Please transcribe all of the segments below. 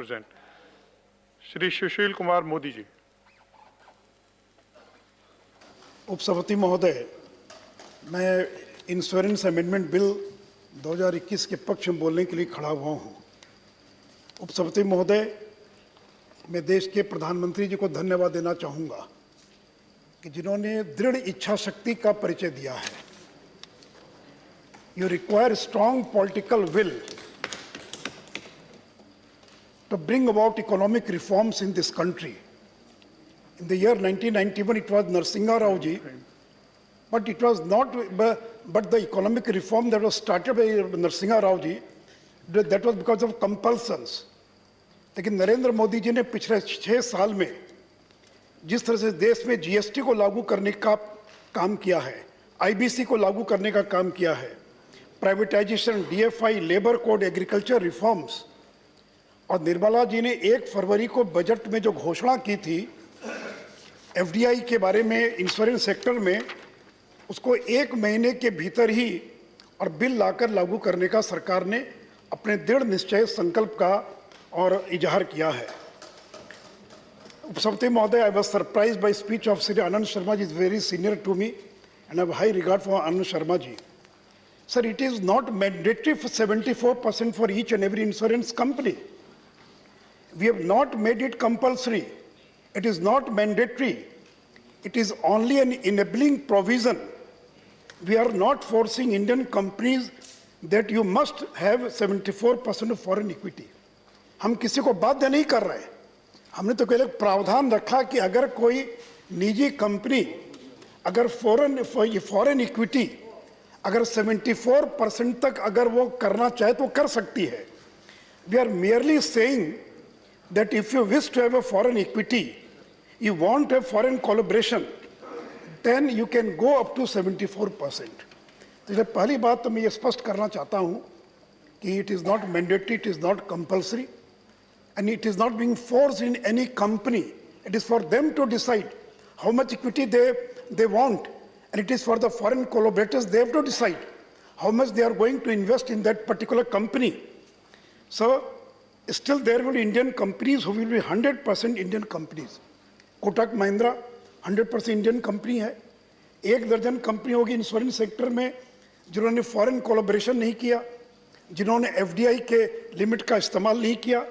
Present Shri Sushil Kumar Modi ji. उपसभापति महोदय, मैं इंश्योरेंस अमेंडमेंट बिल 2021 के पक्ष में बोलने के लिए खड़ा हुआ हूं। उपसभापति महोदय, मैं देश के प्रधानमंत्री जी को धन्यवाद देना चाहूँगा कि जिन्होंने दृढ़ इच्छा शक्ति का परिचय दिया है। You require strong political will to bring about economic reforms in this country. In the year 1991, it was Narasimha Rao ji, but it was not, but the economic reform that was started by Narasimha Rao ji, that was because of compulsions. लेकिन नरेंद्र मोदी जी ने पिछले 6 साल में जिस तरह से देश में जीएसटी को लागू करने का काम किया है, आईबीसी को लागू करने का काम किया है, privatisation, DFI, labour code, agriculture reforms, और निर्मला जी ने 1 फरवरी को बजट में जो घोषणा की थी एफडीआई के बारे में इंश्योरेंस सेक्टर में, उसको 1 महीने के भीतर ही और बिल लाकर लागू करने का सरकार ने अपने दृढ़ निश्चय संकल्प का और इजहार किया है। उपसभापति महोदय, I was surprised by speech of Shri Anand Sharma ji, is very senior to me and I have high regard for Anand Sharma ji. Sir, it is not mandatory for 74% for each and every insurance company. We have not made it compulsory. It is not mandatory. It is only an enabling provision. We are not forcing Indian companies that you must have 74% of foreign equity. हम किसी को बाध्य नहीं कर रहे। हमने तो केवल प्रावधान रखा कि अगर कोई निजी कंपनी अगर फॉरेन इक्विटी अगर 74% तक अगर वो करना चाहे तो कर सकती है। We are merely saying that if you wish to have a foreign equity, you want a foreign collaboration, then you can go up to 74%. तो पहली बात तो मैं ये स्पष्ट करना चाहता हूँ कि it is not mandatory, it is not compulsory, and it is not being forced in any company. It is for them to decide how much equity they want, and it is for the foreign collaborators, they have to decide how much they are going to invest in that particular company. So still there will be Indian companies who will be 100% Indian companies. Kotak Mahindra 100% Indian company है। 1 दर्जन company होगी insurance sector में जिन्होंने foreign collaboration नहीं किया, जिन्होंने FDI के limit का इस्तेमाल नहीं किया,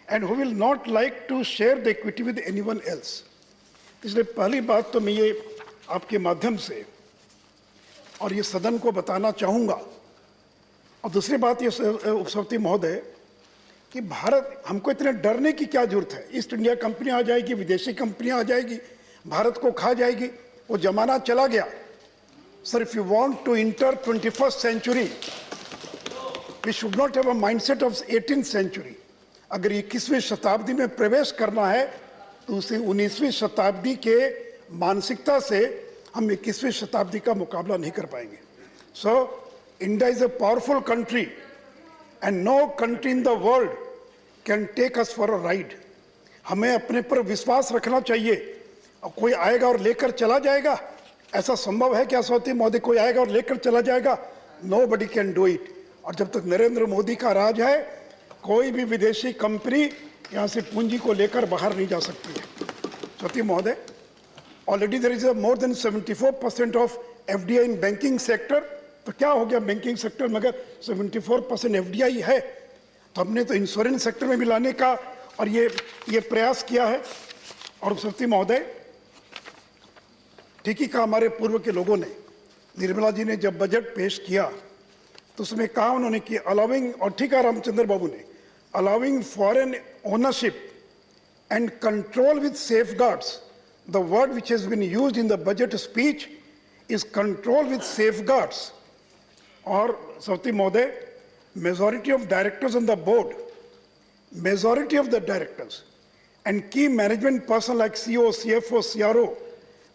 and who will not like to share the equity with anyone else. इसलिए पहली बात तो मैं ये आपके माध्यम से और ये सदन को बताना चाहूँगा। और दूसरी बात ये उपसभापति महोदय कि भारत, हमको इतने डरने की क्या जरूरत है? ईस्ट इंडिया कंपनी आ जाएगी, विदेशी कंपनियां आ जाएगी, भारत को खा जाएगी, वो जमाना चला गया। Sir, if you want to enter 21st century, we should not have a mindset of 18th century. अगर 21वीं शताब्दी में प्रवेश करना है तो उसे 19वीं शताब्दी के मानसिकता से हम 21वीं शताब्दी का मुकाबला नहीं कर पाएंगे। So India is a powerful country and no country in the world can take us for a ride. हमें अपने पर विश्वास रखना चाहिए। और कोई आएगा और लेकर चला जाएगा, ऐसा संभव है क्या सौती मोदी? कोई आएगा और लेकर चला जाएगा? Nobody can do it. और जब तक नरेंद्र मोदी का राज है, कोई भी विदेशी कंपनी यहाँ से पूंजी को लेकर बाहर नहीं जा सकती है। सौती महोदय, already there is more than 74% of FDI in banking sector. तो क्या हो गया बैंकिंग सेक्टर में? अगर 74% एफडीआई है तो हमने तो इंश्योरेंस सेक्टर में भी लाने का और ये प्रयास किया है। और उपसभापति महोदय, ठीक ही कहा हमारे पूर्व के लोगों ने। निर्मला जी ने जब बजट पेश किया तो उसमें कहा उन्होंने कि अलाउिंग, और ठीक है रामचंद्र बाबू ने, allowing foreign ownership and control with safeguards. The word which has been used in the budget speech is control with safeguards. और सौती महोदय, majority of directors on the board, majority of the directors and key management person like CEO, CFO, CRO,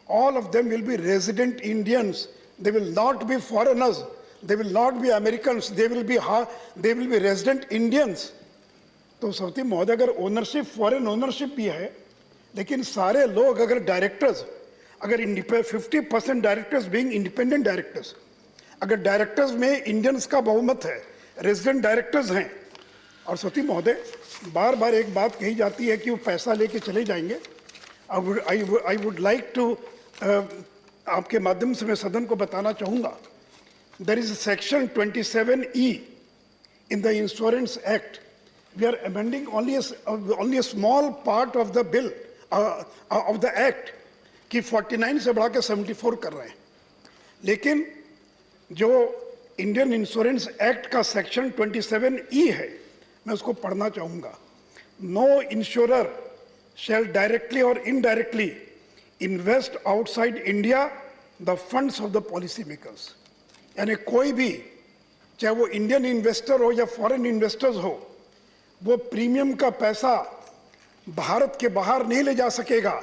all of them will be resident Indians. They will not be foreigners. They will not be Americans. They will be resident Indians. तो सौती महोदय, अगर ownership foreign ownership भी है, लेकिन सारे लोग अगर directors, अगर 50% डायरेक्टर्स बीइंग इंडिपेंडेंट डायरेक्टर्स, अगर डायरेक्टर्स में इंडियंस का बहुमत है, रेजिडेंट डायरेक्टर्स हैं, और सती महोदय, बार बार एक बात कही जाती है कि वो पैसा लेके चले जाएंगे। आई वुड लाइक टू आपके माध्यम से मैं सदन को बताना चाहूँगा, there is section 27E in the Insurance Act. We are amending only a small part of the bill, of the act, कि 49 से बढ़ा के 74 कर रहे हैं। लेकिन जो इंडियन इंश्योरेंस एक्ट का सेक्शन 27E है, मैं उसको पढ़ना चाहूँगा। No insurer shall directly or indirectly invest outside India the funds of the policy makers. यानी कोई भी, चाहे वो इंडियन इन्वेस्टर हो या फॉरेन इन्वेस्टर्स हो, वो प्रीमियम का पैसा भारत के बाहर नहीं ले जा सकेगा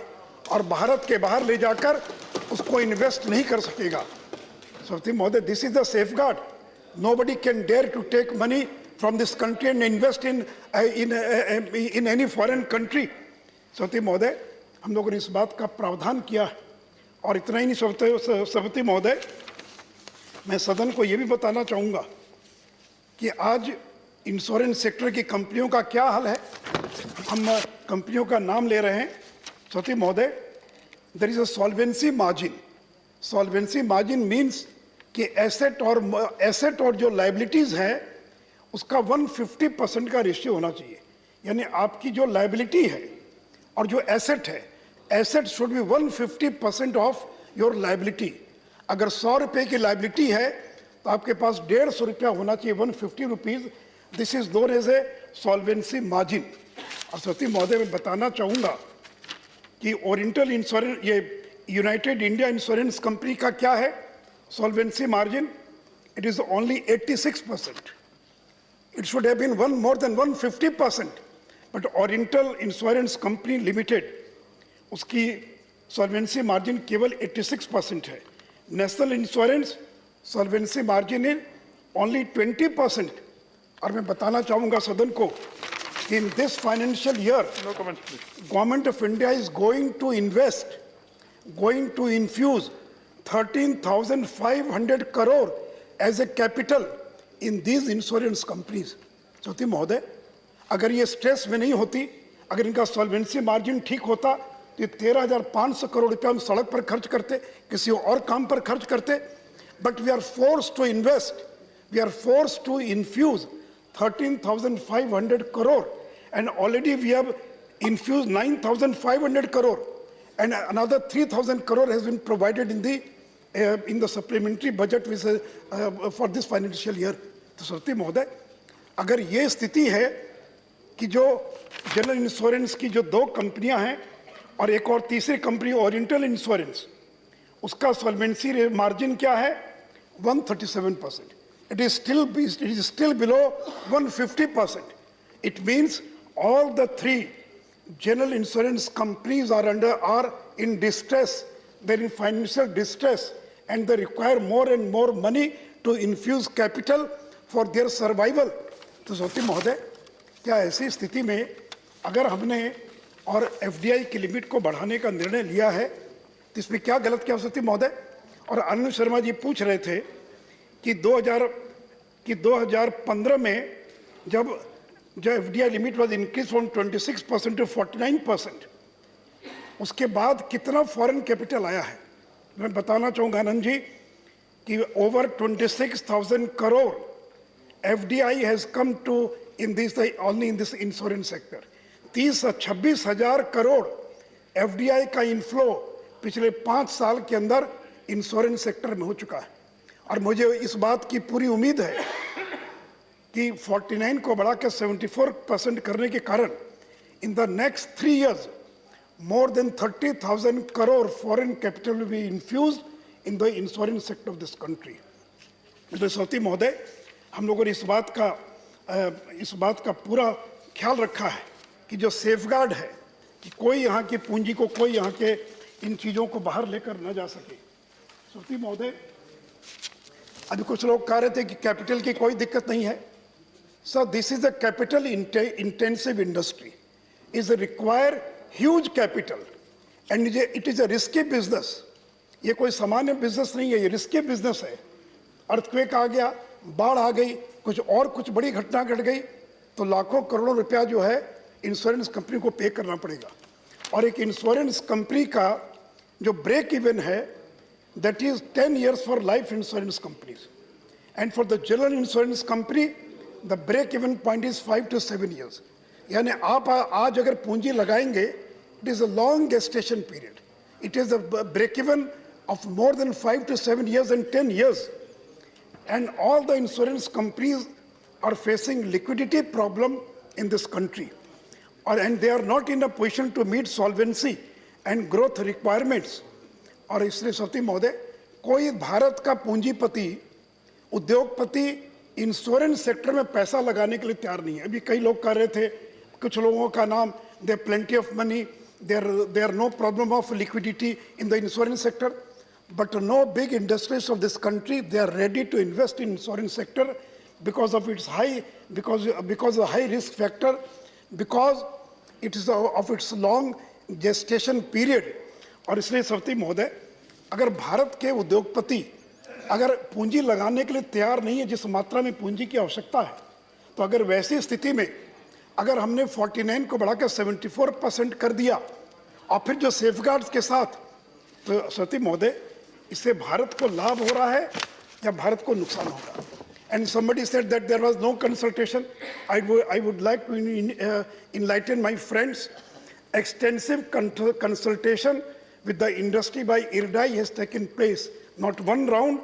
और भारत के बाहर ले जाकर उसको इन्वेस्ट नहीं कर सकेगा। सती महोदय, this is the safeguard. Nobody can dare to take money from this country and invest in any foreign country. सती महोदय, हम लोगों ने इस बात का प्रावधान किया है। और इतना ही नहीं सती महोदय, मैं सदन को ये भी बताना चाहूँगा कि आज इंश्योरेंस सेक्टर की कंपनियों का क्या हाल है। हम कंपनियों का नाम ले रहे हैं। सती महोदय, there is a solvency margin. Solvency margin means कि एसेट और जो लाइबिलिटीज़ हैं उसका 150% का रेशियो होना चाहिए। यानी आपकी जो लाइबिलिटी है और जो एसेट है, asset should be 150% of your liability. अगर 100 रुपये की लाइबिलिटी है तो आपके पास 150 रुपया होना चाहिए, 150 rupees. This is known as a solvency margin. और सती महोदय, मैं बताना चाहूँगा कि ओरिएंटल इंश्योरेंस, ये यूनाइटेड इंडिया इंश्योरेंस कंपनी का क्या है solvency margin? It is only 86%। It should have been more than 150%, but Oriental Insurance Company Limited, उसकी सॉल्वेंसी मार्जिन केवल 86% है। National Insurance solvency margin is only 20%। और मैं बताना चाहूँगा सदन को कि in this financial year government of India is going to infuse 13,500 crore as a capital in these insurance companies. सती महोदय, अगर ये स्ट्रेस में नहीं होती, अगर इनका सॉल्वेंसी मार्जिन ठीक होता तो 13,500 करोड़ रुपया हम सड़क पर खर्च करते, किसी और काम पर खर्च करते। But we are forced to invest, we are forced to infuse 13,500 crore, and already we have infused 9,500 crore, and another 3,000 crore has been provided in the supplementary budget for this financial year. तो सती महोदय, अगर ये स्थिति है कि जो general insurance की जो 2 कंपनियां हैं और एक और तीसरी कंपनी ओरिएंटल इंश्योरेंस, उसका सॉल्वेंसी मार्जिन क्या है? 137%. It is still below 150%. It means all the 3 general insurance companies are in distress. They're in financial distress, and they require more and more money to infuse capital for their survival. तो सती महोदय, क्या ऐसी स्थिति में अगर हमने और FDI की लिमिट को बढ़ाने का निर्णय लिया है तो इसमें क्या गलत क्या हो सकती महोदय? और आनंद शर्मा जी पूछ रहे थे कि 2015 में जब FDI limit was increase from 26% to 49%, उसके बाद कितना फॉरेन कैपिटल आया है। मैं बताना चाहूँगा आनंद जी कि over 26,000 crore FDI has come to only in this insurance sector. 26,000 crore FDI का इनफ्लो पिछले 5 साल के अंदर इंश्योरेंस सेक्टर में हो चुका है। और मुझे इस बात की पूरी उम्मीद है कि 49 को बढ़ा के 74% करने के कारण in the next 3 years more than 30,000 crore foreign capital will be infused in the insurance sector of this country. तो सती महोदय, हम लोगों ने इस बात का पूरा ख्याल रखा है कि जो सेफगार्ड है कि कोई यहाँ की पूंजी को, कोई यहाँ के इन चीज़ों को बाहर लेकर न जा सके। सती महोदय, अभी कुछ लोग कह रहे थे कि कैपिटल की कोई दिक्कत नहीं है। Sir, this is a capital intensive industry, is require huge capital and it is a risky business. ये कोई सामान्य बिजनेस नहीं है, ये रिस्की बिजनेस है। अर्थक्वेक आ गया, बाढ़ आ गई, कुछ बड़ी घटना घट गई तो लाखों करोड़ों रुपया जो है इंश्योरेंस कंपनी को पे करना पड़ेगा। और एक इंश्योरेंस कंपनी का जो ब्रेक इवन है that is 10 years for life insurance companies, and for the general insurance company the break even point is 5 to 7 years। यानी आप आज अगर पूंजी लगाएंगे, it is a long gestation period, it is a break even of more than 5 to 7 years and 10 years, and all the insurance companies are facing liquidity problem in this country, and they are not in a position to meet solvency and growth requirements। और इसलिए सती महोदय, कोई भारत का पूंजीपति, उद्योगपति insurance sector में पैसा लगाने के लिए तैयार नहीं है। अभी कई लोग कह रहे थे, कुछ लोगों का नाम, they plenty of money, there are no problem of liquidity in the insurance sector, but no big industries of this country, they are ready to invest in insurance sector because of its because of the high risk factor, because it is of its long gestation period। और इसलिए सती महोदय, अगर भारत के उद्योगपति अगर पूंजी लगाने के लिए तैयार नहीं है, जिस मात्रा में पूंजी की आवश्यकता है, तो अगर वैसी स्थिति में अगर हमने 49 को बढ़ाकर 74% कर दिया और फिर जो सेफगार्ड्स के साथ, तो सती महोदय इससे भारत को लाभ हो रहा है या भारत को नुकसान होगा। And somebody said that there was no consultation. I would like to enlighten my friends. Extensive consultation with the industry by IRDAI has taken place. Not one round,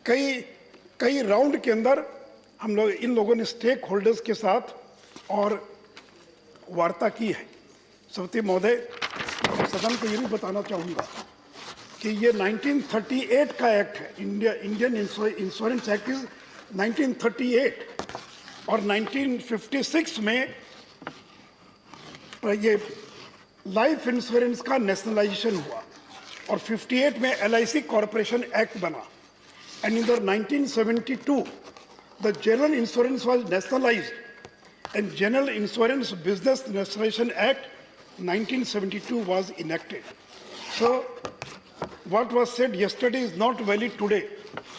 कई राउंड के अंदर हम लोग, इन लोगों ने स्टेक होल्डर्स के साथ और वार्ता की है। सती महोदय, सदन को ये भी बताना चाहूँगा कि ये 1938 का एक्ट है, इंडियन इंश्योरेंस एक्ट इज 1938, और 1956 में ये लाइफ इंश्योरेंस का नेशनलाइजेशन हुआ, और 58 में LIC कॉरपोरेशन एक्ट बना, and in 1972 the general insurance was nationalized, and General Insurance Business Nationalization Act 1972 was enacted। So what was said yesterday is not valid today।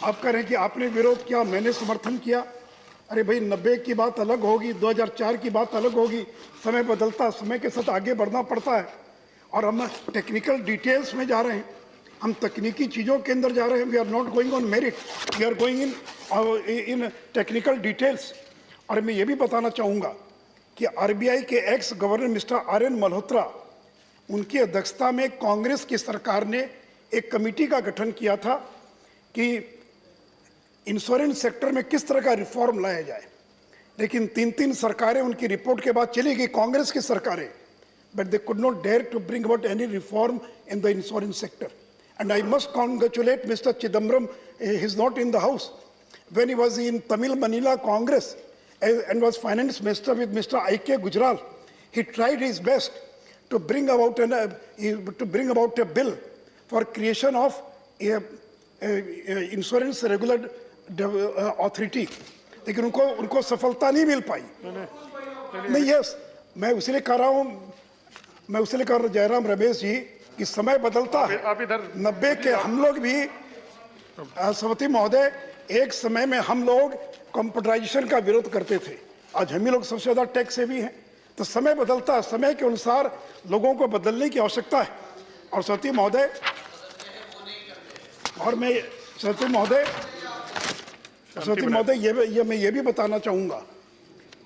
आप कह रहे हैं कि आपने विरोध किया, मैंने समर्थन किया। अरे भाई, 90 की बात अलग होगी, 2004 की बात अलग होगी, समय बदलता, समय के साथ आगे बढ़ना पड़ता है, और हम टेक्निकल डिटेल्स में जा रहे हैं, हम तकनीकी चीज़ों के अंदर जा रहे हैं। We are not going on merit, we are going in technical details. और मैं ये भी बताना चाहूँगा कि RBI के ex governor mister RN Malhotra, उनकी अध्यक्षता में कांग्रेस की सरकार ने एक कमेटी का गठन किया था कि इंश्योरेंस सेक्टर में किस तरह का रिफॉर्म लाया जाए, लेकिन 3 सरकारें उनकी रिपोर्ट के बाद चली गई, कांग्रेस की सरकारें, but they could not dare to bring about any reform in the insurance sector. And I must congratulate Mr. Chidambaram, he is not in the house. When he was in Tamil Manila Congress and was finance minister with Mr. I.K. Gujral, he tried his best to bring about a bill for creation of a insurance regular authority. लेकिन उनको सफलता नहीं मिल पाई। नहीं, yes, मैं उसलिए कह रहा हूँ जयराम रमेश जी कि समय बदलता है। आप इधर 90 के हम लोग भी, सवती महोदय, एक समय में हम लोग कंप्यूटराइजेशन का विरोध करते थे, आज हम ही लोग सबसे ज्यादा टैक्स से भी हैं। तो समय बदलता है, समय के अनुसार लोगों को बदलने की आवश्यकता है। और सवती महोदय, और मैं सवती महोदय मैं ये भी बताना चाहूंगा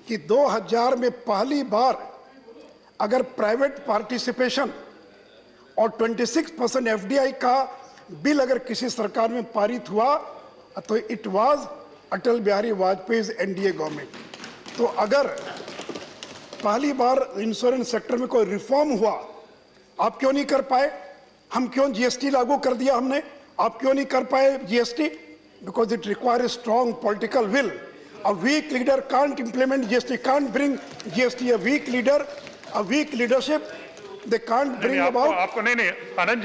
कि 2000 में पहली बार अगर प्राइवेट पार्टिसिपेशन और 26% FDI का बिल अगर किसी सरकार में पारित हुआ तो it was Atal Bihari Vajpayee NDA government. तो अगर पहली बार इंश्योरेंस सेक्टर में कोई रिफॉर्म हुआ, आप क्यों नहीं कर पाए? हम क्यों GST लागू कर दिया हमने, आप क्यों नहीं कर पाए GST? Because it requires strong political will. A weak leader can't implement GST, can't bring GST. A weak leader, a weak leadership, they can't bring about. आपको नहीं, आनंद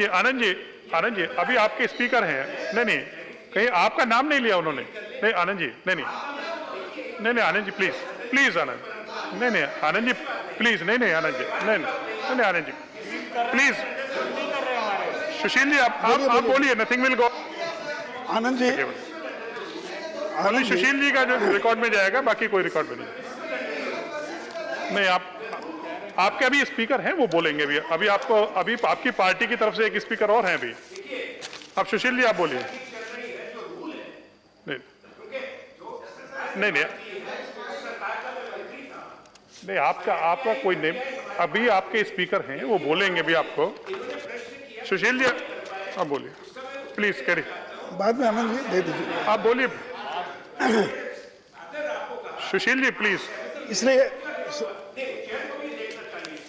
जी, अभी आपके स्पीकर हैं। नहीं, कहीं आपका नाम नहीं लिया उन्होंने। नहीं आनंद जी, नहीं आनंद जी, प्लीज आनंद, नहीं आनंद जी, प्लीज, नहीं आनंद जी, नहीं आनंद जी, प्लीज। सुशील जी, आप बोलिए, nothing will go. Anand ji, only Sushil ji का जो रिकॉर्ड में जाएगा, बाकी कोई रिकॉर्ड में नहीं। आपके अभी स्पीकर हैं, वो बोलेंगे अभी आपको, अभी आपकी पार्टी की तरफ से एक स्पीकर और हैं अभी। अब सुशील जी आप बोलिए। नहीं नहीं, आपका कोई नेम, अभी आपके स्पीकर हैं, वो बोलेंगे भी आपको। सुशील जी आप बोलिए प्लीज, कैरी। बाद में अमन जी दे दीजिए, आप बोलिए सुशील जी प्लीज इसलिए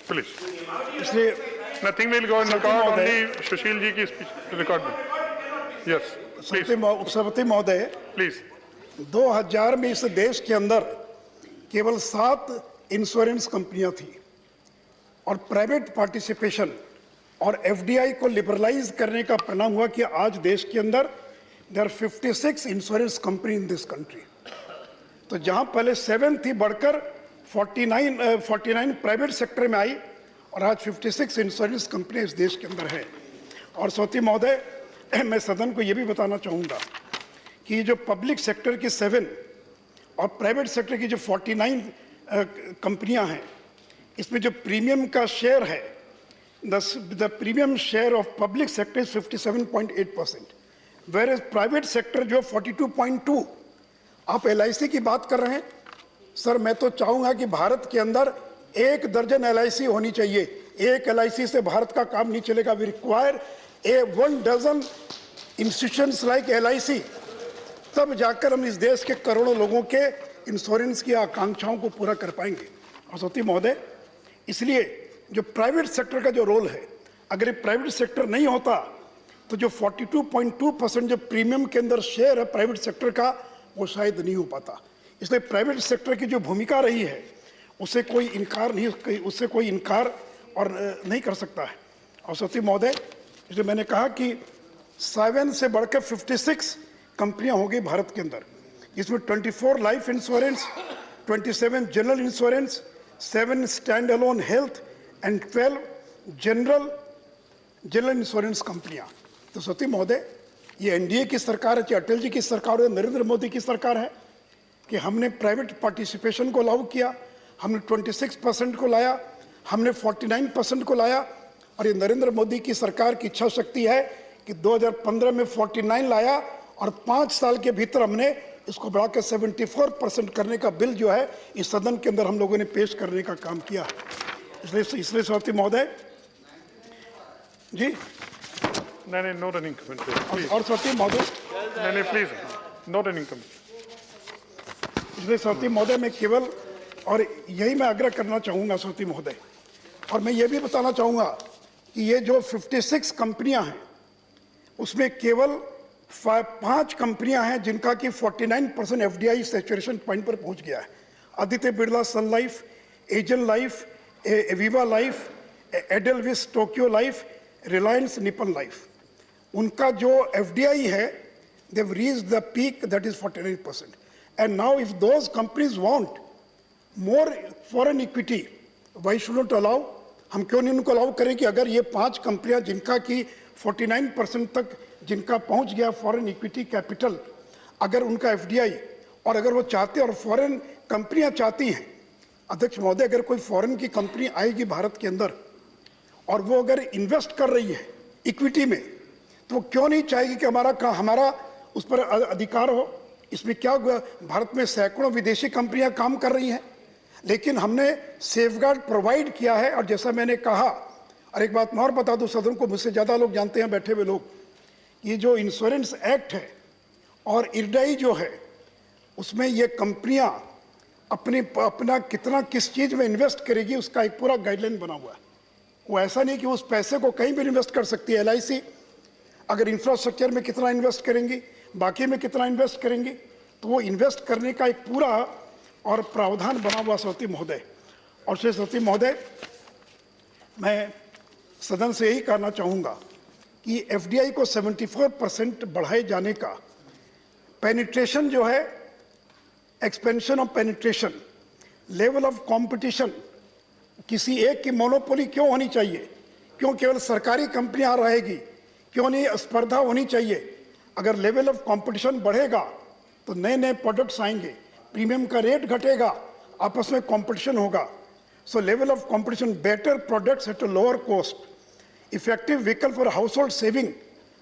प्लीज। इसलिए nothing will go in record, only Sushil ji की रिकॉर्ड में। यस प्लीज उपसभापति महोदय, प्लीज। 2000 में इस देश के अंदर केवल 7 इंश्योरेंस कंपनियां थी और प्राइवेट पार्टिसिपेशन और एफडीआई को लिबरलाइज करने का परिणाम हुआ कि आज देश के अंदर there are 56 insurance company in this country. तो जहां पहले 7 थी, बढ़कर 49 प्राइवेट सेक्टर में आई और आज 56 इंश्योरेंस कंपनी इस देश के अंदर है। और सौती महोदय, मैं सदन को यह भी बताना चाहूँगा कि जो पब्लिक सेक्टर की 7 और प्राइवेट सेक्टर की जो 49 कंपनियां हैं, इसमें जो प्रीमियम का शेयर है, the premium share of public sector is 57.8%, whereas private sector जो 42.2। आप LIC की बात कर रहे हैं सर, मैं तो चाहूंगा कि भारत के अंदर 1 दर्जन LIC होनी चाहिए। एक LIC से भारत का काम नहीं चलेगा। We require 1 dozen institutions like LIC, तब जाकर हम इस देश के करोड़ों लोगों के इंश्योरेंस की आकांक्षाओं को पूरा कर पाएंगे। और सौती महोदय, इसलिए जो प्राइवेट सेक्टर का जो रोल है, अगर ये प्राइवेट सेक्टर नहीं होता तो जो 42.2% जो प्रीमियम के अंदर शेयर है प्राइवेट सेक्टर का, वो शायद नहीं हो पाता। इसलिए प्राइवेट सेक्टर की जो भूमिका रही है उससे कोई इनकार और नहीं कर सकता है। और सौती महोदय, इसलिए मैंने कहा कि 7 से बढ़कर 56 कंपनियां हो गई भारत के अंदर, इसमें 24 life insurance, 27 general insurance, 7 stand alone health and 12 general insurance कंपनियां। तो सती महोदय, ये NDA की सरकार है, चाहे अटल जी की सरकार है, नरेंद्र मोदी की सरकार है, कि हमने प्राइवेट पार्टिसिपेशन को लागू किया, हमने 26% को लाया, हमने 49% को लाया। और ये नरेंद्र मोदी की सरकार की इच्छा शक्ति है कि 2015 में 49 लाया और 5 साल के भीतर हमने इसको बढ़ाकर 74% करने का बिल जो है इस सदन के अंदर हम लोगों ने पेश करने का काम किया। इसलिए सौती महोदय जी, नहीं, नो रनिंग कमेंट और सौती महोदय, नहीं प्लीज, नो रनिंग कमेंट। इसलिए सौती महोदय, मैं केवल और यही मैं आग्रह करना चाहूँगा सौती महोदय, और मैं ये भी बताना चाहूँगा कि ये जो 56 कंपनियां हैं उसमें केवल 5 कंपनियां हैं जिनका कि 49% FDI सैचुरेशन पॉइंट पर पहुंच गया है। आदित्य बिरला सन लाइफ, एजल Life, Aviva Life, Edelweiss Tokio Life, Reliance Nippon Life, उनका जो FDI है, they have reached the peak that is 49%. And now if those companies want more foreign equity, why shouldn't allow? हम क्यों नहीं उनको allow करें कि अगर ये 5 कंपनियां जिनका कि 49% तक जिनका पहुंच गया फॉरेन इक्विटी कैपिटल, अगर उनका FDI, और अगर वो चाहते और फॉरेन कंपनियां चाहती हैं, अध्यक्ष महोदय, अगर कोई फॉरेन की कंपनी आएगी भारत के अंदर और वो अगर इन्वेस्ट कर रही है इक्विटी में, तो वो क्यों नहीं चाहेगी कि हमारा उस पर अधिकार हो? इसमें क्या हुआ, भारत में सैकड़ों विदेशी कंपनियां काम कर रही हैं, लेकिन हमने सेफगार्ड प्रोवाइड किया है। और जैसा मैंने कहा, और एक बात मैं और बता दूं सदन को, मुझसे ज़्यादा लोग जानते हैं बैठे हुए लोग, ये जो इंश्योरेंस एक्ट है और IRDAI जो है, उसमें ये कंपनियां अपना कितना किस चीज़ में इन्वेस्ट करेगी उसका एक पूरा गाइडलाइन बना हुआ है। वो ऐसा नहीं कि उस पैसे को कहीं भी इन्वेस्ट कर सकती है। LIC अगर इंफ्रास्ट्रक्चर में कितना इन्वेस्ट करेंगी, बाकी में कितना इन्वेस्ट करेंगी, तो वो इन्वेस्ट करने का एक पूरा और प्रावधान बना हुआ सौती महोदय। और श्री सौती महोदय, मैं सदन से यही कहना चाहूँगा कि FDI को 74% बढ़ाए जाने का पेनिट्रेशन जो है, expansion of penetration, level of competition, किसी एक की मोनोपोली क्यों होनी चाहिए? क्यों केवल सरकारी कंपनियां रहेगी? क्यों नहीं स्पर्धा होनी चाहिए? अगर लेवल ऑफ कंपटीशन बढ़ेगा तो नए नए प्रोडक्ट्स आएंगे, प्रीमियम का रेट घटेगा, आपस में कंपटीशन होगा. सो level of competition, better products at a lower cost, effective vehicle for house hold saving.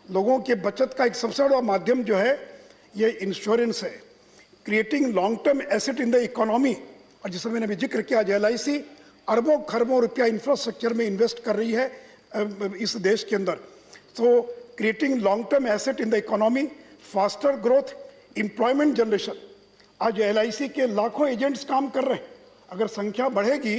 लोगों के बचत का एक सबसे बड़ा माध्यम जो है ये इंश्योरेंस है. Creating long term asset in the economy, और जिसमें मैंने भी जिक्र किया, LIC अरबों खरबों रुपया इंफ्रास्ट्रक्चर में इन्वेस्ट कर रही है इस देश के अंदर. तो creating long term asset in the economy, faster growth, employment generation. आज LIC के लाखों एजेंट्स काम कर रहे हैं. अगर संख्या बढ़ेगी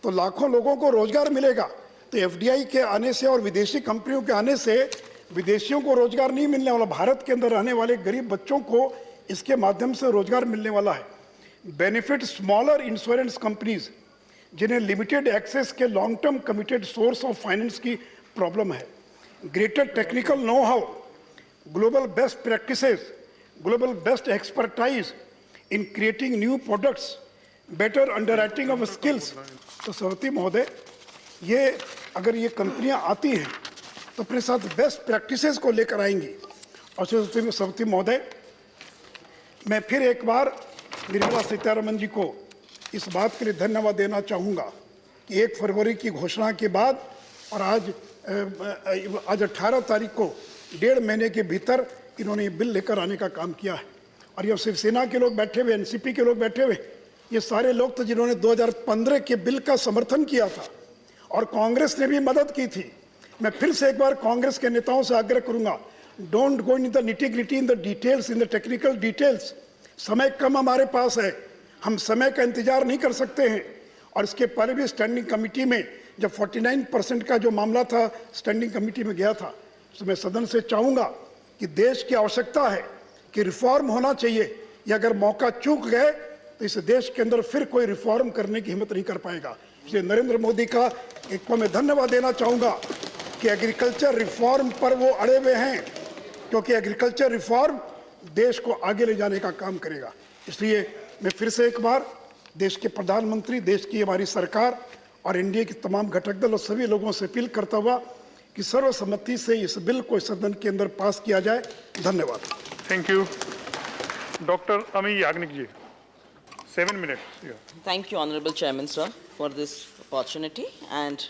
तो लाखों लोगों को रोजगार मिलेगा. तो FDI के आने से और विदेशी कंपनियों के आने से विदेशियों को रोजगार नहीं मिलने वाला, भारत के अंदर रहने वाले गरीब बच्चों को इसके माध्यम से रोजगार मिलने वाला है. बेनिफिट स्मॉलर इंश्योरेंस कंपनीज जिन्हें लिमिटेड एक्सेस के long term committed source of finance की प्रॉब्लम है. Greater technical know how, global best practices, global best expertise in creating new products, better underwriting of skills. तो सभापति महोदय, ये अगर ये कंपनियां आती हैं तो अपने साथ बेस्ट प्रैक्टिसेस को लेकर आएंगी. और सभापति महोदय, मैं फिर एक बार निर्मला सीतारमन जी को इस बात के लिए धन्यवाद देना चाहूँगा कि 1 फरवरी की घोषणा के बाद और आज 18 तारीख को 1.5 महीने के भीतर इन्होंने ये बिल लेकर आने का काम किया है. और ये शिवसेना के लोग बैठे हुए, NCP के लोग बैठे हुए, ये सारे लोग तो जिन्होंने 2015 के बिल का समर्थन किया था और कांग्रेस ने भी मदद की थी. मैं फिर से एक बार कांग्रेस के नेताओं से आग्रह करूंगा, don't go in the nitty-gritty, in the details, in the technical details. समय कम हमारे पास है, हम समय का इंतजार नहीं कर सकते हैं. और इसके पहले भी स्टैंडिंग कमेटी में जब 49% का जो मामला था स्टैंडिंग कमेटी में गया था, तो मैं सदन से चाहूँगा कि देश की आवश्यकता है कि रिफॉर्म होना चाहिए. या अगर मौका चूक गए तो इस देश के अंदर फिर कोई रिफॉर्म करने की हिम्मत नहीं कर पाएगा. इसलिए नरेंद्र मोदी का एक को मैं धन्यवाद देना चाहूँगा कि एग्रीकल्चर रिफॉर्म पर वो अड़े हुए हैं, क्योंकि एग्रीकल्चर रिफॉर्म देश को आगे ले जाने का काम करेगा. इसलिए मैं फिर से एक बार देश के प्रधानमंत्री, देश की हमारी सरकार और NDA के तमाम घटक दल और सभी लोगों से अपील करता हुआ कि सर्वसम्मति से इस बिल को सदन के अंदर पास किया जाए. धन्यवाद. Thank you. डॉक्टर अमी याग्निक जी, 7 minutes. Thank you, Honorable Chairman, sir, for this opportunity. And